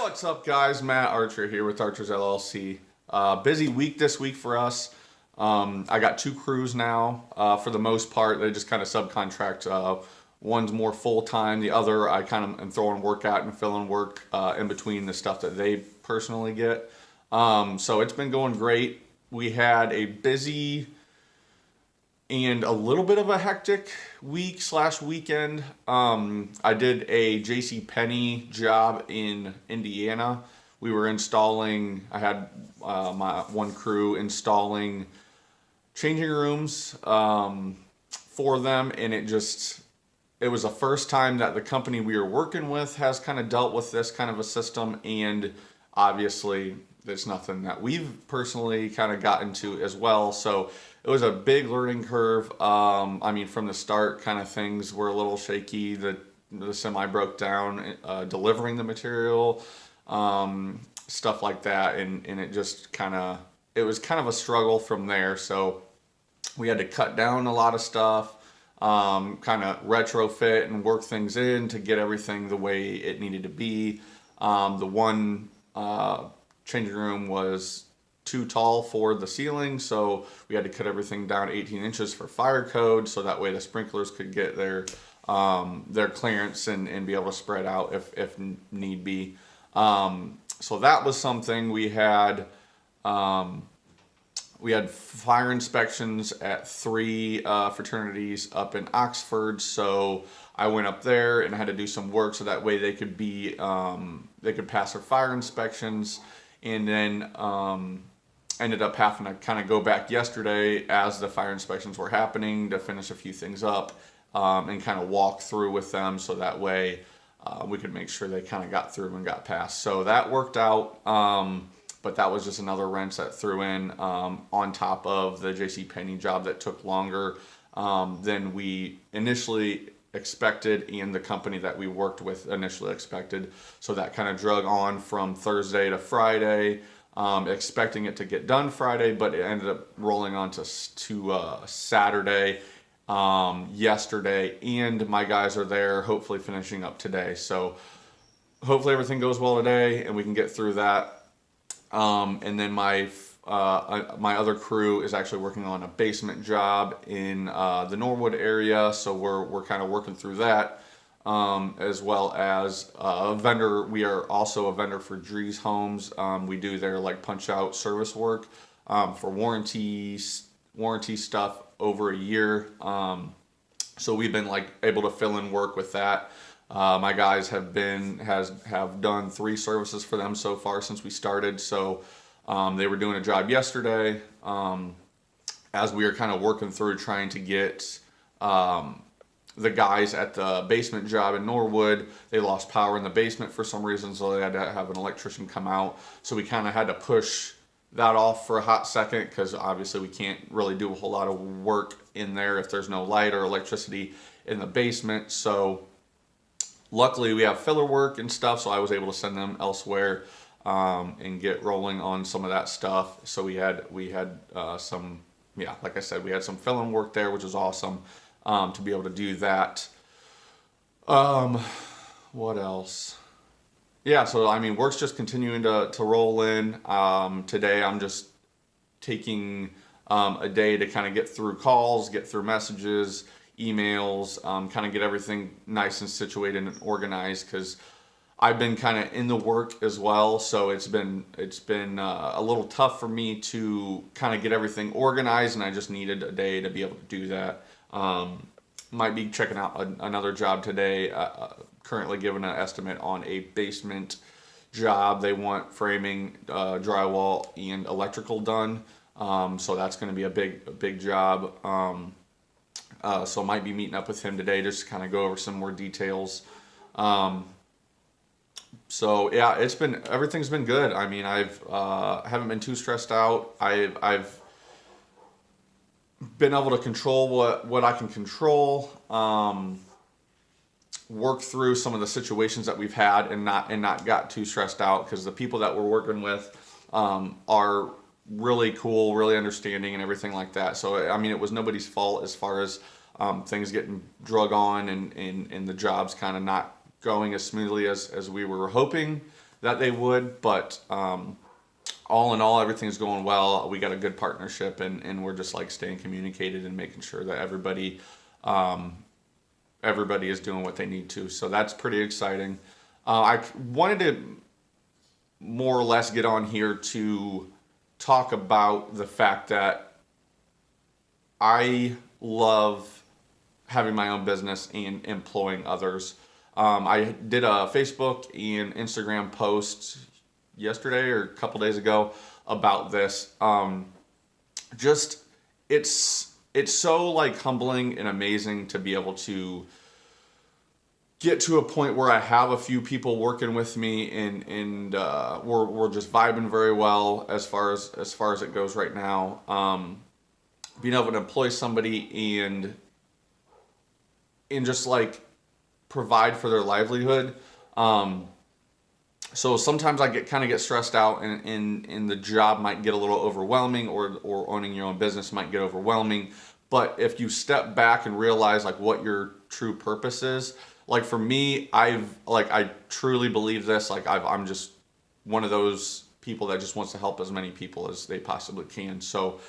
What's up, guys? Matt Archer here with Archers LLC. Busy week this week for us. I got two crews now. For the most part, they just kind of subcontract. One's more full time. The other, I kind of am throwing work out and filling work in between the stuff that they personally get. So it's been going great. We had a busy and a little bit of a hectic week slash weekend. I did a J.C. Penney job in Indiana. We were installing, I had my one crew installing changing rooms for them, and it was the first time that the company we were working with has kind of dealt with this kind of a system, and obviously there's nothing that we've personally kind of got into as well. So it was a big learning curve. From the start, kind of things were a little shaky. The semi broke down, delivering the material, stuff like that, and it just it was kind of a struggle from there. So we had to cut down a lot of stuff, kind of retrofit and work things in to get everything the way it needed to be. The one changing room was too tall for the ceiling, so we had to cut everything down 18 inches for fire code, so that way the sprinklers could get their clearance and be able to spread out if need be. So that was something. We had fire inspections at three fraternities up in Oxford, so I went up there and had to do some work so that way they could pass their fire inspections, and then ended up having to kind of go back yesterday as the fire inspections were happening to finish a few things up, and kind of walk through with them so that way we could make sure they kind of got through and got past. So that worked out, but that was just another wrench that threw in on top of the J.C. Penney job that took longer than we initially expected, and the company that we worked with initially expected. So that kind of drug on from Thursday to Friday, expecting it to get done Friday, but it ended up rolling on to Saturday, yesterday, and my guys are there hopefully finishing up today. So hopefully everything goes well today and we can get through that. And then my other crew is actually working on a basement job in the Norwood area, so we're kind of working through that, as well as a vendor. We are also a vendor for Drees Homes. We do their punch out service work for warranty stuff over a year. So we've been able to fill in work with that. My guys have done 3 services for them so far since we started. So they were doing a job yesterday, as we were kind of working through trying to get the guys at the basement job in Norwood. They lost power in the basement for some reason, so they had to have an electrician come out. So we kind of had to push that off for a hot second, because obviously we can't really do a whole lot of work in there if there's no light or electricity in the basement. So luckily we have filler work and stuff, so I was able to send them elsewhere and get rolling on some of that stuff. So we had some, like I said, we had some filling work there, which was awesome, to be able to do that. What else? Yeah, so work's just continuing to roll in. Today I'm just taking a day to kind of get through calls, get through messages, emails, kind of get everything nice and situated and organized, because I've been kind of in the work as well, so it's been a little tough for me to kind of get everything organized, and I just needed a day to be able to do that. Might be checking out another job today. Currently given an estimate on a basement job. They want framing, drywall, and electrical done. So that's going to be a big job. So might be meeting up with him today just to kind of go over some more details. So yeah, everything's been good. Haven't been too stressed out. I've been able to control what I can control. Work through some of the situations that we've had and not got too stressed out, because the people that we're working with are really cool, really understanding, and everything like that. So it was nobody's fault as far as things getting drug on and the jobs kind of not going as smoothly as we were hoping. that they would. But all in all, everything's going well. We got a good partnership, and we're just like staying communicated and making sure that everybody is doing what they need to. So that's pretty exciting. I wanted to more or less get on here to talk about the fact that I love having my own business and employing others. I did a Facebook and Instagram post yesterday or a couple days ago about this. Just it's so like humbling and amazing to be able to get to a point where I have a few people working with me, and we're just vibing very well as far as it goes right now. Being able to employ somebody and just like provide for their livelihood. So sometimes I get stressed out, and the job might get a little overwhelming, or owning your own business might get overwhelming. But if you step back and realize like what your true purpose is, like for me, I truly believe this. Like I'm just one of those people that just wants to help as many people as they possibly can. So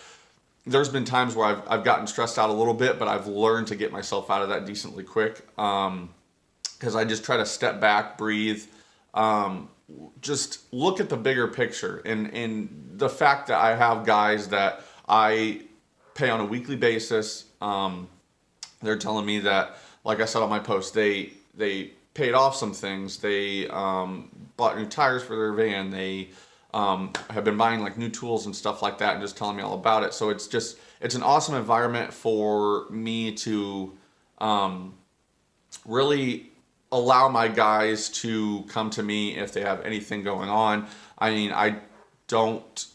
there's been times where I've gotten stressed out a little bit, but I've learned to get myself out of that decently quick. Because I just try to step back, breathe, just look at the bigger picture, and the fact that I have guys that I pay on a weekly basis. They're telling me that, like I said on my post, they paid off some things. They bought new tires for their van. They have been buying like new tools and stuff like that, and just telling me all about it. So it's an awesome environment for me to really allow my guys to come to me if they have anything going on. I mean, I don't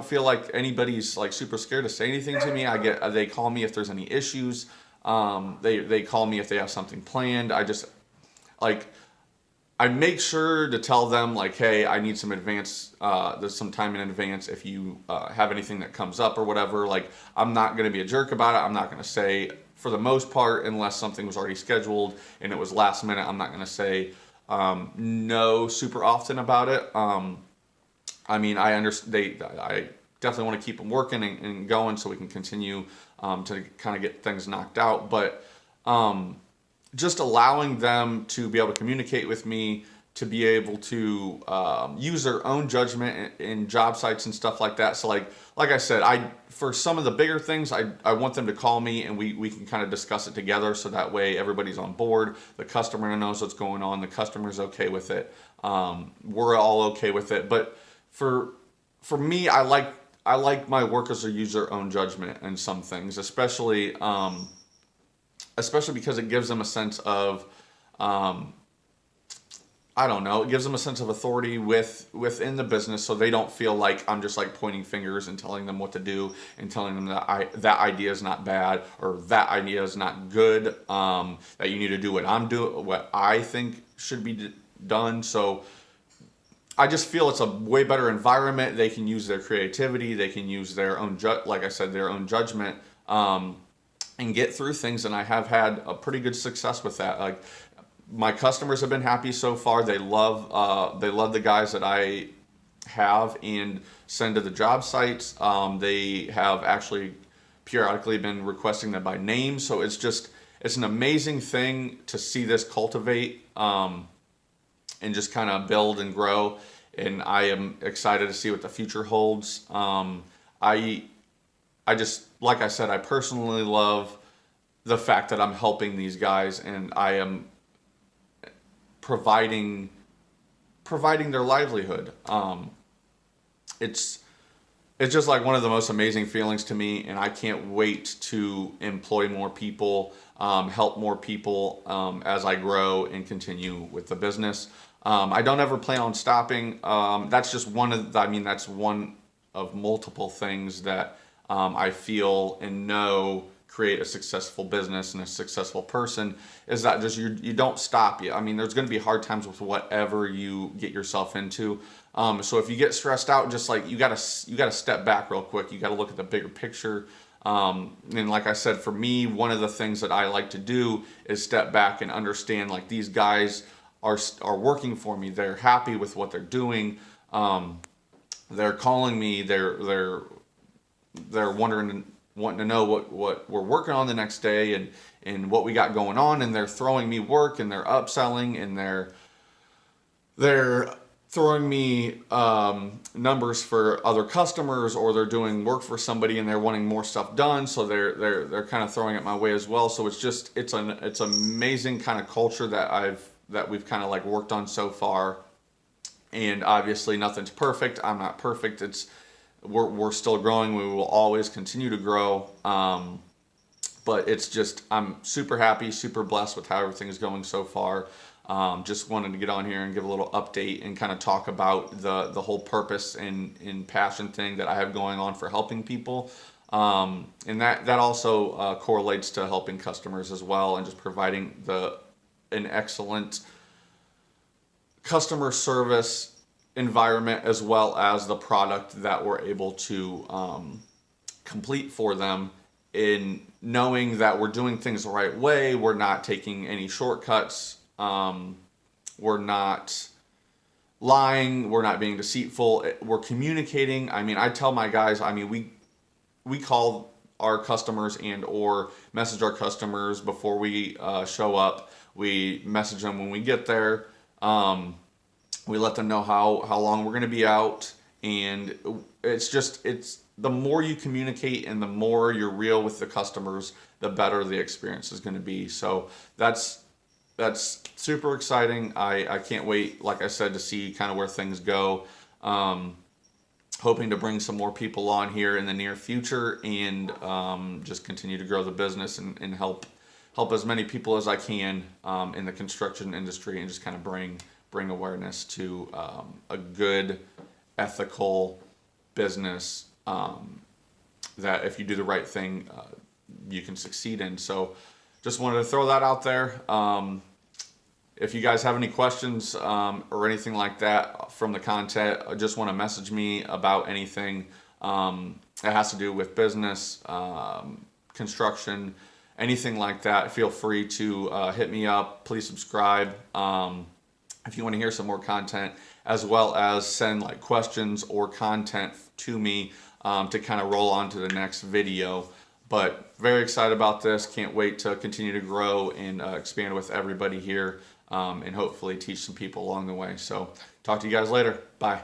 feel like anybody's like super scared to say anything to me. They call me if there's any issues. They call me if they have something planned. I make sure to tell them like, hey, I need some there's some time in advance if you have anything that comes up or whatever. Like, I'm not going to be a jerk about it. I'm not going to say, for the most part, unless something was already scheduled and it was last minute, I'm not going to say no super often about it. I mean, I understand. I definitely want to keep them working and going so we can continue to kind of get things knocked out. But just allowing them to be able to communicate with me, to be able to use their own judgment in job sites and stuff like that. So like I said, for some of the bigger things, I want them to call me, and we can kind of discuss it together, so that way everybody's on board. The customer knows what's going on. The customer's okay with it. We're all okay with it. But for me, I like my workers to use their own judgment in some things, especially because it gives them a sense of, I don't know, it gives them a sense of authority within the business, so they don't feel like I'm just like pointing fingers and telling them what to do, and telling them that that idea is not bad, or that idea is not good, that you need to do what I think should be done. So I just feel it's a way better environment. They can use their creativity. They can use their own, like I said, their own judgment, and get through things. And I have had a pretty good success with that. Like, my customers have been happy so far. They love the guys that I have and send to the job sites. They have actually periodically been requesting them by name. So it's an amazing thing to see this cultivate, and just kind of build and grow. And I am excited to see what the future holds. I just, like I said, I personally love the fact that I'm helping these guys, and I am providing their livelihood. It's just like one of the most amazing feelings to me, and I can't wait to employ more people, help more people as I grow and continue with the business. I don't ever plan on stopping. That's just that's one of multiple things that I feel and know create a successful business and a successful person, is that just you don't stop. I mean, there's going to be hard times with whatever you get yourself into. So if you get stressed out, just like you gotta step back real quick. You got to look at the bigger picture. And like I said, for me, one of the things that I like to do is step back and understand, like, these guys are working for me. They're happy with what they're doing. They're calling me. They're wanting to know what we're working on the next day, and what we got going on, and they're throwing me work, and they're upselling, and they're throwing me numbers for other customers, or they're doing work for somebody and they're wanting more stuff done, so they're kind of throwing it my way as well. So it's amazing kind of culture that we've kind of like worked on so far. And obviously nothing's perfect. I'm not perfect. We're still growing. We will always continue to grow. But it's just, I'm super happy, super blessed with how everything is going so far. Just wanted to get on here and give a little update and kind of talk about the whole purpose and passion thing that I have going on for helping people. And that also correlates to helping customers as well, and just providing an excellent customer service environment, as well as the product that we're able to complete for them, in knowing that we're doing things the right way. We're not taking any shortcuts. We're not lying. We're not being deceitful. We're communicating. I mean, I tell my guys, I mean, we call our customers and or message our customers before we show up. We message them when we get there. We let them know how long we're going to be out. And it's the more you communicate and the more you're real with the customers, the better the experience is going to be. So that's super exciting. I can't wait, like I said, to see kind of where things go. Hoping to bring some more people on here in the near future, and just continue to grow the business and help as many people as I can in the construction industry, and just kind of bring awareness to a good, ethical business that if you do the right thing, you can succeed in. So just wanted to throw that out there. If you guys have any questions or anything like that from the content, I just want to message me about anything that has to do with business, construction, anything like that. Feel free to hit me up. Please subscribe if you want to hear some more content, as well as send like questions or content to me to kind of roll on to the next video. But very excited about this. Can't wait to continue to grow and expand with everybody here, and hopefully teach some people along the way. So talk to you guys later. Bye.